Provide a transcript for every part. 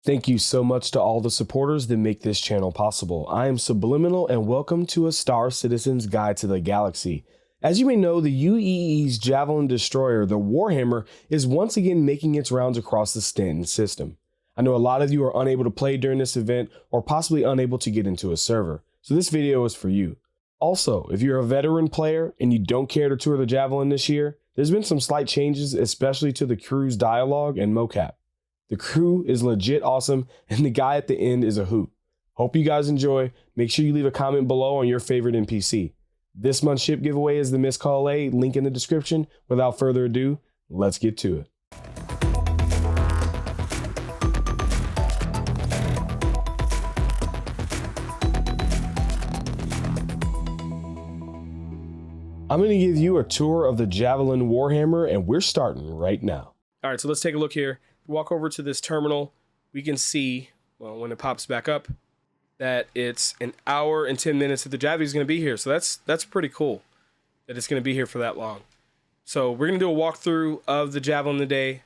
Thank you so much to all the supporters that make this channel possible. I am Subliminal and welcome to A Star Citizen's Guide to the Galaxy. As you may know, the UEE's Javelin destroyer, the Warhammer, is once again making its rounds across the Stanton system. I know a lot of you are unable to play during this event or possibly unable to get into a server, so this video is for you. Also, if you're a veteran player and you don't care to tour the Javelin this year, there's been some slight changes, especially to the crew's dialogue and mocap. The crew is legit awesome, and the guy at the end is a hoot. Hope you guys enjoy. Make sure you leave a comment below on your favorite NPC. This month's ship giveaway is the Miss Call A, link in the description. Without further ado, let's get to it. I'm going to give you a tour of the Javelin Warhammer, and we're starting right now. All right, so let's take a look here. Walk over to this terminal. We can see, well, when it pops back up, that it's an hour and 10 minutes that the Javelin is going to be here. So that's pretty cool that it's going to be here for that long. So we're going to do a walkthrough of the Javelin today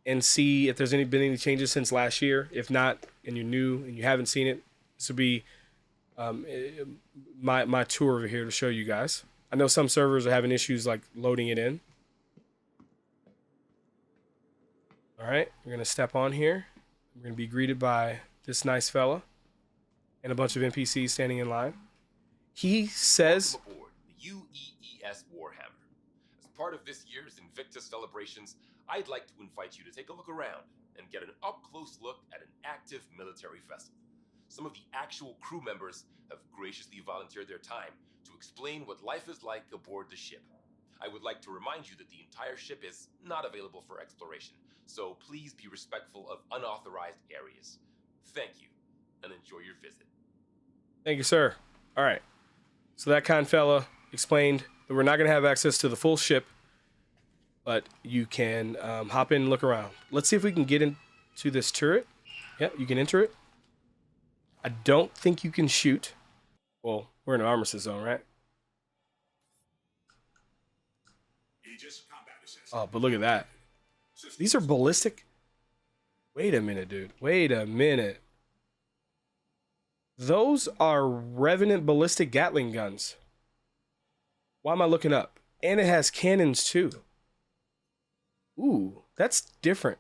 and see if there's been any changes since last year. If not, and you're new and you haven't seen it, this will be my tour over here to show you guys. I know some servers are having issues like loading it in. All right, we're gonna step on here. We're gonna be greeted by this nice fella and a bunch of NPCs standing in line. He says, "Welcome aboard the UEES Warhammer. As part of this year's Invictus celebrations, I'd like to invite you to take a look around and get an up-close look at an active military vessel. Some of the actual crew members have graciously volunteered their time to explain what life is like aboard the ship. I would like to remind you that the entire ship is not available for exploration, so please be respectful of unauthorized areas. Thank you, and enjoy your visit." Thank you, sir. All right. So that kind fella explained that we're not going to have access to the full ship, but you can hop in and look around. Let's see if we can get into this turret. Yep, you can enter it. I don't think you can shoot. Well, we're in an armistice zone, right? Oh, but look at that. These are ballistic. Wait a minute, dude. Wait a minute. Those are Revenant ballistic Gatling guns. Why am I looking up? And it has cannons too. Ooh, that's different.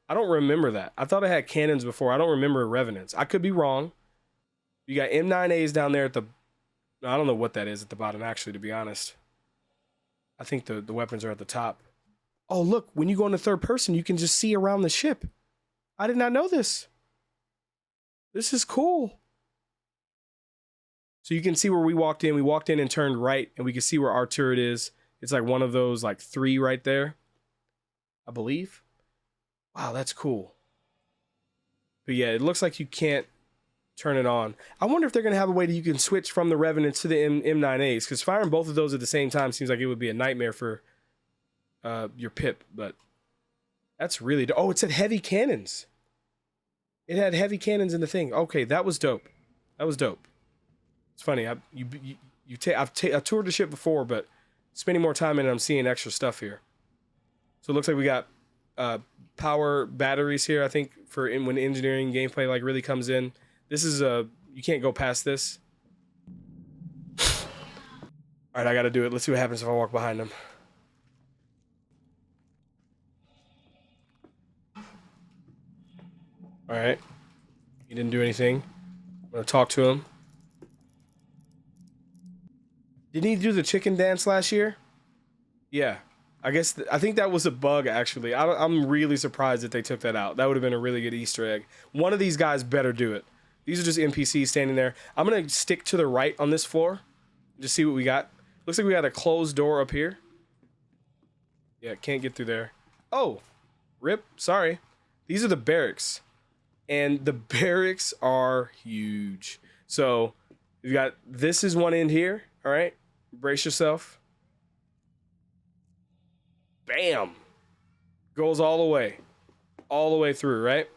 I don't remember that. I thought it had cannons before. I don't remember Revenants. I could be wrong. You got M9As down there at the... I don't know what that is at the bottom, actually, to be honest. I think the weapons are at the top. Oh, look, when you go into third person, you can just see around the ship. I did not know this. This is cool. So you can see where we walked in. We walked in and turned right, and we can see where our turret is. It's like one of those, like 3 right there, I believe. Wow, that's cool. But yeah, it looks like you can't turn it on. I wonder if they're going to have a way that you can switch from the Revenant to the M9As, because firing both of those at the same time seems like it would be a nightmare for your pip, but that's really oh, it said heavy cannons. It had heavy cannons in the thing. Okay, that was dope. That was dope. It's funny. I've toured the ship before, but spending more time in it, I'm seeing extra stuff here. So it looks like we got power batteries here, I think, for when engineering gameplay like really comes in. This is you can't go past this. All right, I got to do it. Let's see what happens if I walk behind them. All right, he didn't do anything. I'm gonna talk to him. Didn't he do the chicken dance last year? Yeah, I think that was a bug, actually. I'm really surprised that they took that out. That would have been a really good Easter egg. One of these guys better do it. These are just NPCs standing there. I'm gonna stick to the right on this floor. Just see what we got. Looks like we got a closed door up here. Yeah, can't get through there. Oh, rip, sorry. These are the barracks. And the barracks are huge. So we've got, this is one end here. All right, brace yourself. Bam. Goes all the way through, right?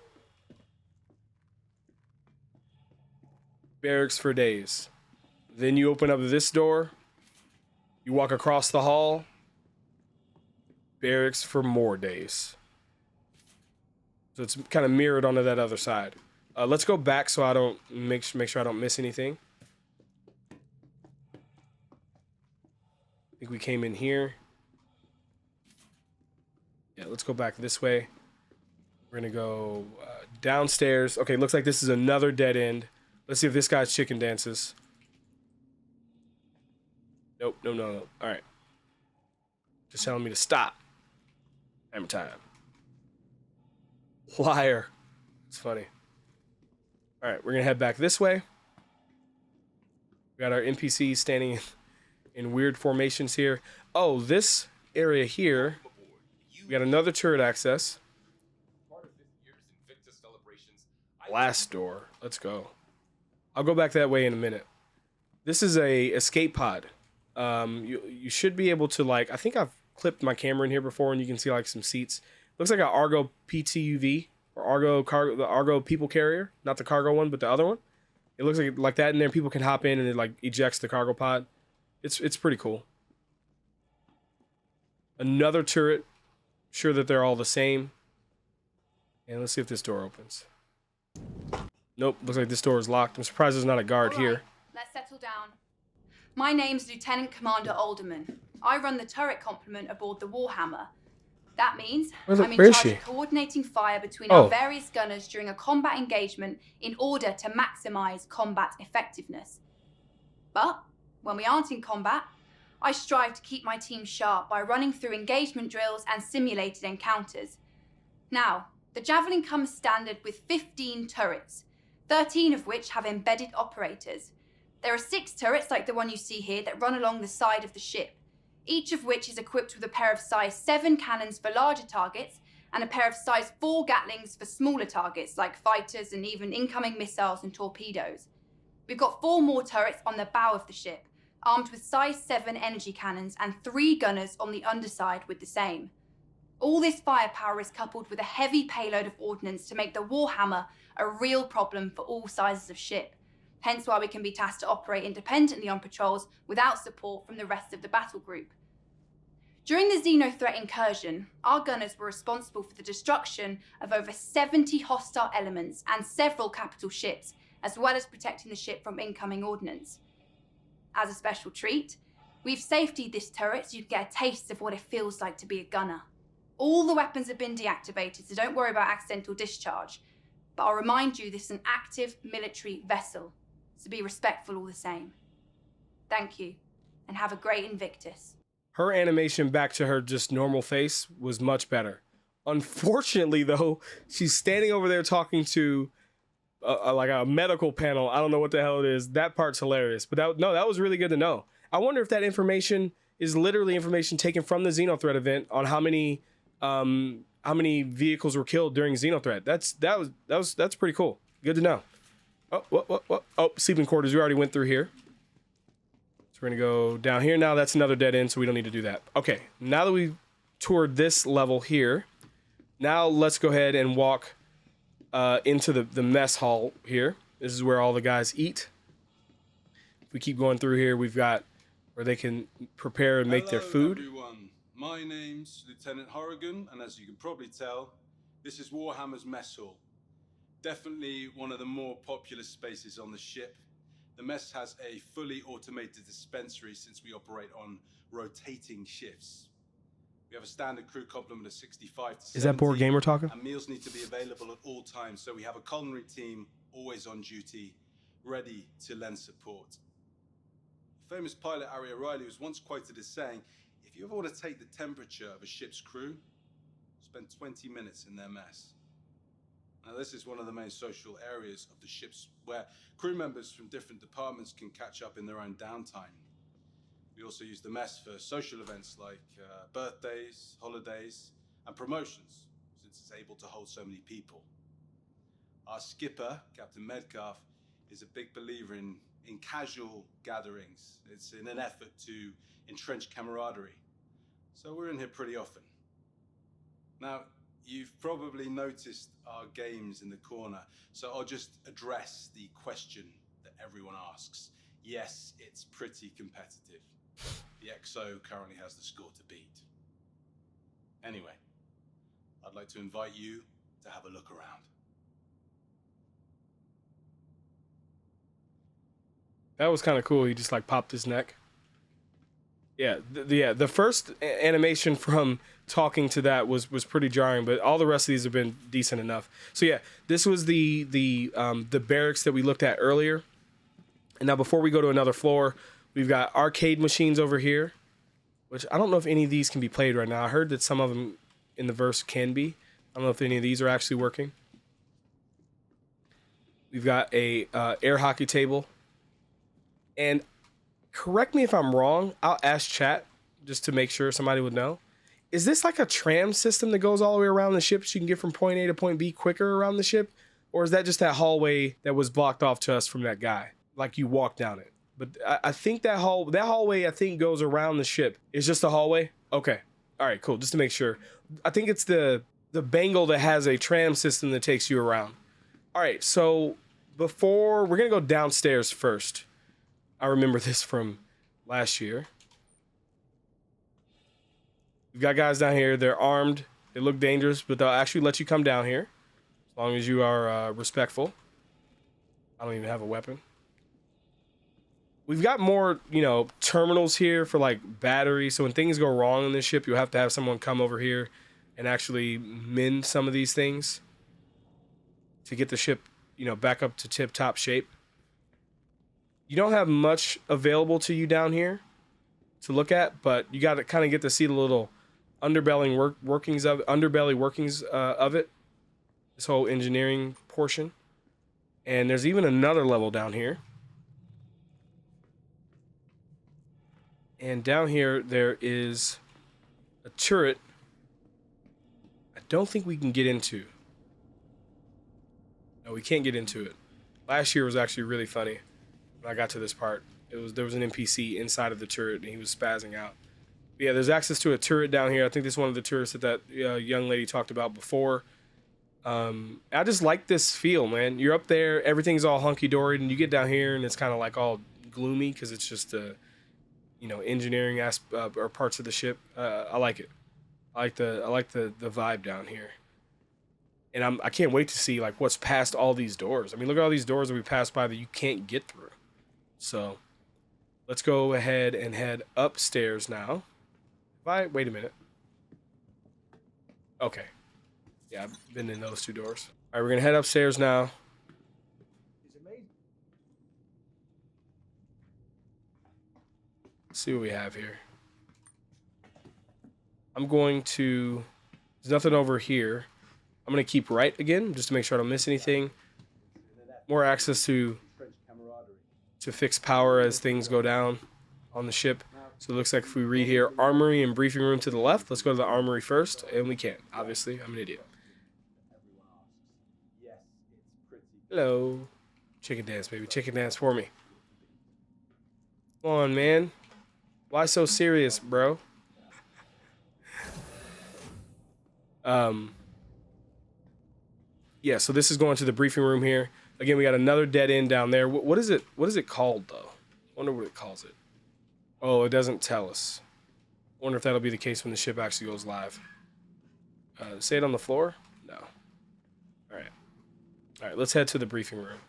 Barracks for days. Then you open up this door. You walk across the hall. Barracks for more days. So it's kind of mirrored onto that other side. Let's go back so I don't make sure I don't miss anything. I think we came in here. Yeah, let's go back this way. We're gonna go downstairs. Okay, looks like this is another dead end. Let's see if this guy's chicken dances. Nope, no. All right. Just telling me to stop. Hammer time. Liar. It's funny. All right, we're gonna head back this way. We got our NPCs standing in weird formations here. Oh, this area here. We got another turret access. Blast door. Let's go. I'll go back that way in a minute. This is a escape pod. You should be able to, like, I think I've clipped my camera in here before and you can see like some seats. Looks like an Argo PTUV or Argo cargo, the Argo people carrier, not the cargo one, but the other one. It looks like that in there. People can hop in and it like ejects the cargo pod. It's pretty cool. Another turret. Sure that they're all the same. And let's see if this door opens. Nope, looks like this door is locked. I'm surprised there's not a guard all right, here. Let's settle down. My name's Lieutenant Commander Alderman. I run the turret complement aboard the Warhammer. That means I'm in charge of coordinating fire between our various gunners during a combat engagement in order to maximize combat effectiveness. But when we aren't in combat, I strive to keep my team sharp by running through engagement drills and simulated encounters. Now, the Javelin comes standard with 15 turrets, 13 of which have embedded operators. There are 6 turrets like the one you see here that run along the side of the ship, each of which is equipped with a pair of size 7 cannons for larger targets and a pair of size 4 Gatlings for smaller targets like fighters and even incoming missiles and torpedoes. We've got 4 more turrets on the bow of the ship, armed with size 7 energy cannons and 3 gunners on the underside with the same. All this firepower is coupled with a heavy payload of ordnance to make the Warhammer a real problem for all sizes of ship, hence why we can be tasked to operate independently on patrols without support from the rest of the battle group. During the Xenothreat incursion, our gunners were responsible for the destruction of over 70 hostile elements and several capital ships, as well as protecting the ship from incoming ordnance. As a special treat, we've safetied this turret so you can get a taste of what it feels like to be a gunner. All the weapons have been deactivated, so don't worry about accidental discharge. But I'll remind you this is an active military vessel, so be respectful all the same. Thank you, and have a great Invictus. Her animation back to her just normal face was much better. Unfortunately, though, she's standing over there talking to like a medical panel. I don't know what the hell it is. That part's hilarious. But that was really good to know. I wonder if that information is literally information taken from the Xenothreat event on how many vehicles were killed during Xenothreat. That's pretty cool. Good to know. Oh, sleeping quarters. We already went through here. So we're gonna go down here now. That's another dead end, so we don't need to do that. Okay, now that we've toured this level here, now let's go ahead and walk into the mess hall here. This is where all the guys eat. If we keep going through here, we've got where they can prepare and make their food. Hello, everyone. My name's Lieutenant Horrigan, and as you can probably tell, this is Warhammer's mess hall. Definitely one of the more popular spaces on the ship. The mess has a fully automated dispensary since we operate on rotating shifts. We have a standard crew complement of 65 to 70. Is that Board Gamer talking? And meals need to be available at all times, so we have a culinary team always on duty, ready to lend support. Famous pilot Harry O'Reilly was once quoted as saying, if you ever want to take the temperature of a ship's crew, spend 20 minutes in their mess. Now, this is one of the main social areas of the ships where crew members from different departments can catch up in their own downtime. We also use the mess for social events like birthdays, holidays, and promotions, since it's able to hold so many people. Our skipper, Captain Medcalf, is a big believer in casual gatherings. It's in an effort to entrench camaraderie. So we're in here pretty often. Now, you've probably noticed our games in the corner, so I'll just address the question that everyone asks. Yes, it's pretty competitive. The XO currently has the score to beat. Anyway, I'd like to invite you to have a look around. That was kind of cool. He just like popped his neck. Yeah, the first animation from talking to that was pretty jarring, but all the rest of these have been decent enough. So yeah, this was the barracks that we looked at earlier. And now before we go to another floor, we've got arcade machines over here, which I don't know if any of these can be played right now. I heard that some of them in the verse can be. I don't know if any of these are actually working. We've got a air hockey table. And correct me if I'm wrong, I'll ask chat just to make sure somebody would know. Is this like a tram system that goes all the way around the ship so you can get from point A to point B quicker around the ship? Or is that just that hallway that was blocked off to us from that guy? Like you walk down it. But I think that hallway I think goes around the ship. It's just a hallway? Okay. All right, cool. Just to make sure. I think it's the bangle that has a tram system that takes you around. All right, so we're going to go downstairs first. I remember this from last year. We've got guys down here. They're armed. They look dangerous, but they'll actually let you come down here as long as you are respectful. I don't even have a weapon. We've got more, terminals here for like batteries. So when things go wrong on this ship, you'll have to have someone come over here and actually mend some of these things to get the ship, back up to tip-top shape. You don't have much available to you down here to look at, but you got to kind of get to see the little underbelly workings of it. This whole engineering portion. And there's even another level down here. And down here there is a turret. I don't think we can get into. No, we can't get into it. Last year was actually really funny. When I got to this part, there was an NPC inside of the turret and he was spazzing out. But yeah, there's access to a turret down here. I think this is one of the turrets that young lady talked about before. I just like this feel, man. You're up there, everything's all hunky-dory, and you get down here and it's kind of like all gloomy because it's just engineering or parts of the ship. I like it. I like the vibe down here. And I can't wait to see like what's past all these doors. I mean, look at all these doors that we passed by that you can't get through. So let's go ahead and head upstairs now. Wait a minute. Okay. Yeah, I've been in those two doors. All right, we're going to head upstairs now. Let's see what we have here. There's nothing over here. I'm going to keep right again, just to make sure I don't miss anything. More access to fix power as things go down on the ship. So it looks like if we read here, Armory and briefing room to the left. Let's go to the Armory first, and we can't. Obviously, I'm an idiot. Hello. Chicken dance, baby. Chicken dance for me. Come on, man. Why so serious, bro? Yeah, so this is going to the briefing room here. Again, we got another dead end down there. What is it? What is it called, though? I wonder what it calls it. Oh, it doesn't tell us. I wonder if that'll be the case when the ship actually goes live. Say it on the floor? No. All right, let's head to the briefing room.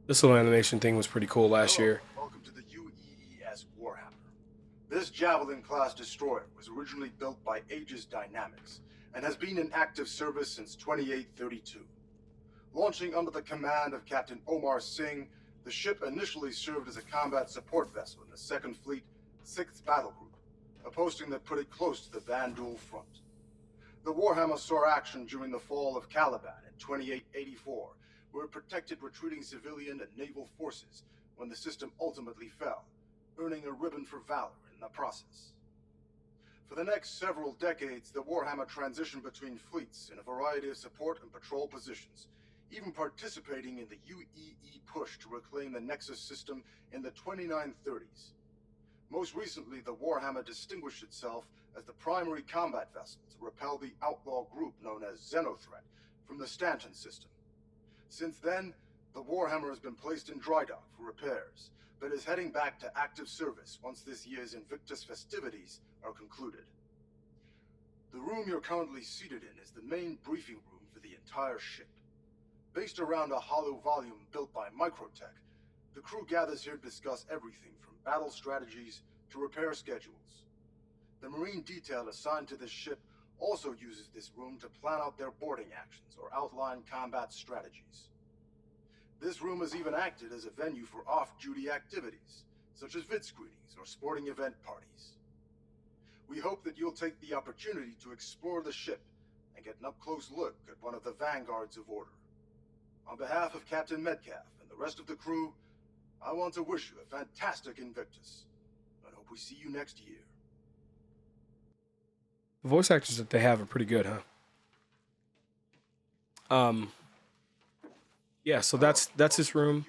This little animation thing was pretty cool last year. Welcome to the UEES Warhammer. This Javelin-class destroyer was originally built by Aegis Dynamics and has been in active service since 2832. Launching under the command of Captain Omar Singh, the ship initially served as a combat support vessel in the 2nd Fleet, 6th Battle Group, a posting that put it close to the Vandal front. The Warhammer saw action during the fall of Caliban in 2884, where it protected retreating civilian and naval forces when the system ultimately fell, earning a ribbon for valor in the process. For the next several decades, the Warhammer transitioned between fleets in a variety of support and patrol positions, even participating in the UEE push to reclaim the Nexus system in the 2930s. Most recently, the Warhammer distinguished itself as the primary combat vessel to repel the outlaw group known as Xenothreat from the Stanton system. Since then, the Warhammer has been placed in dry dock for repairs, but is heading back to active service once this year's Invictus festivities are concluded. The room you're currently seated in is the main briefing room for the entire ship. Based around a hollow volume built by Microtech, the crew gathers here to discuss everything from battle strategies to repair schedules. The Marine detail assigned to this ship also uses this room to plan out their boarding actions or outline combat strategies. This room has even acted as a venue for off-duty activities, such as vid screenings or sporting event parties. We hope that you'll take the opportunity to explore the ship and get an up-close look at one of the vanguards of order. On behalf of Captain Metcalf and the rest of the crew, I want to wish you a fantastic Invictus, and hope we see you next year. The voice actors that they have are pretty good, huh? Yeah, so that's this room.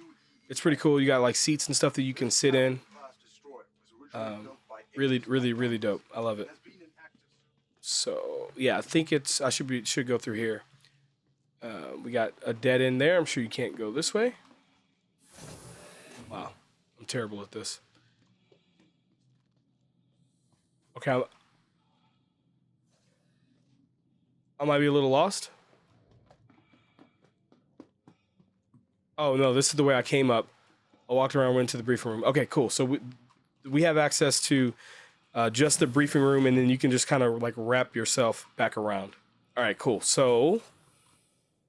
It's pretty cool. You got like seats and stuff that you can sit in. Really, really, really dope. I love it. So yeah, I think I should go through here. We got a dead end there. I'm sure you can't go this way. Wow, I'm terrible at this. Okay, I might be a little lost. Oh no, this is the way I came up. I walked around, went to the briefing room. Okay, cool. So we have access to just the briefing room, and then you can just kind of like wrap yourself back around. All right, cool. So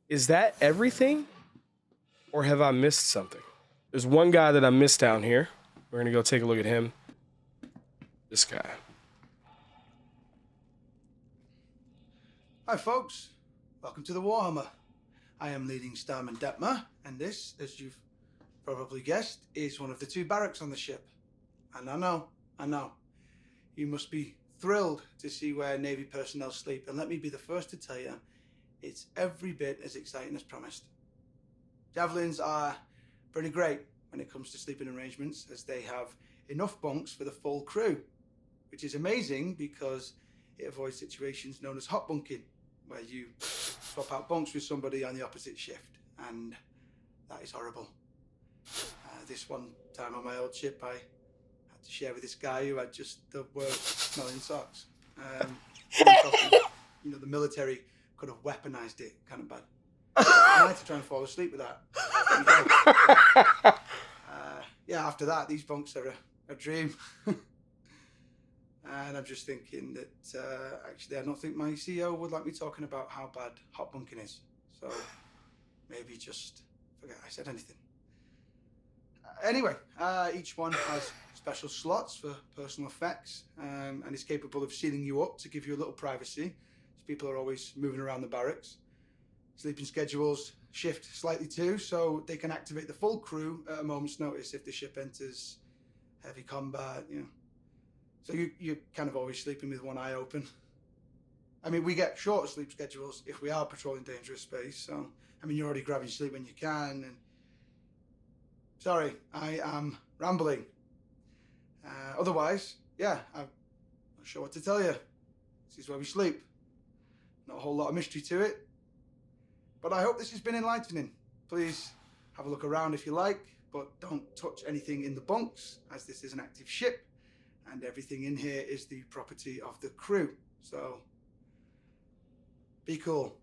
is that everything, or have I missed something? There's one guy that I missed down here. We're gonna go take a look at him. This guy. Hi folks, welcome to the Warhammer. I am leading Starman Detmer, and this, as you've probably guessed, is one of the 2 barracks on the ship. And I know, you must be thrilled to see where Navy personnel sleep, and let me be the first to tell you, it's every bit as exciting as promised. Javelins are pretty great when it comes to sleeping arrangements, as they have enough bunks for the full crew, which is amazing because it avoids situations known as hot bunking, where you swap out bunks with somebody on the opposite shift, and that is horrible. This one time on my old ship, I had to share with this guy who had just the worst smelling socks. You know, the military could have weaponized it kind of bad. I had to try and fall asleep with that. Yeah, after that, these bunks are a dream. And I'm just thinking that, actually, I don't think my CEO would like me talking about how bad hot bunking is. So maybe just forget I said anything. Anyway, each one has special slots for personal effects, and is capable of sealing you up to give you a little privacy, as people are always moving around the barracks. Sleeping schedules shift slightly too, so they can activate the full crew at a moment's notice if the ship enters heavy combat, you know. So you're kind of always sleeping with one eye open. I mean, we get shorter sleep schedules if we are patrolling dangerous space, so, I mean, you're already grabbing sleep when you can, and... Sorry, I am rambling. Otherwise, yeah, I'm not sure what to tell you. This is where we sleep. Not a whole lot of mystery to it. But I hope this has been enlightening. Please have a look around if you like, but don't touch anything in the bunks, as this is an active ship, and everything in here is the property of the crew. So, be cool.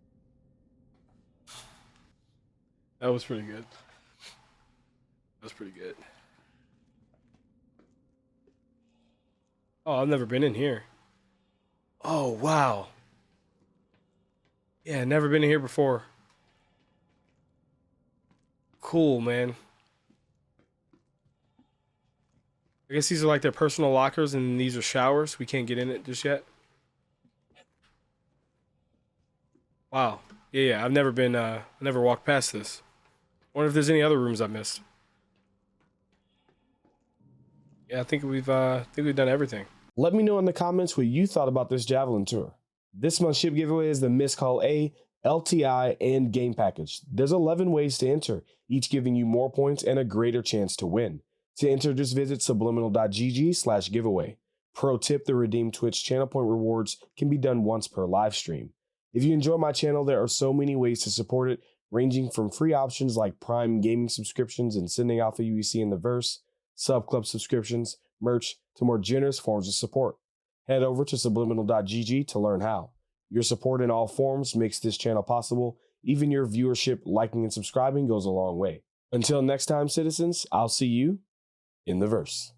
That was pretty good. That's pretty good. Oh, I've never been in here. Oh, wow. Yeah, never been in here before. Cool, man. I guess these are like their personal lockers, and these are showers. We can't get in it just yet. Wow. Yeah, I've never been, I never walked past this. I wonder if there's any other rooms I missed. Yeah, I think we've done everything. Let me know in the comments what you thought about this Javelin tour. This month's ship giveaway is the Miss Call A, LTI, and game package. There's 11 ways to enter, each giving you more points and a greater chance to win. To enter, just visit subliminal.gg/giveaway. Pro tip, the redeemed Twitch channel point rewards can be done once per live stream. If you enjoy my channel, there are so many ways to support it, ranging from free options like Prime gaming subscriptions and sending Alpha UEC in the verse, sub club subscriptions, merch, to more generous forms of support. Head over to subliminal.gg to learn how. Your support in all forms makes this channel possible. Even your viewership, liking, and subscribing goes a long way. Until next time, citizens, I'll see you in the verse.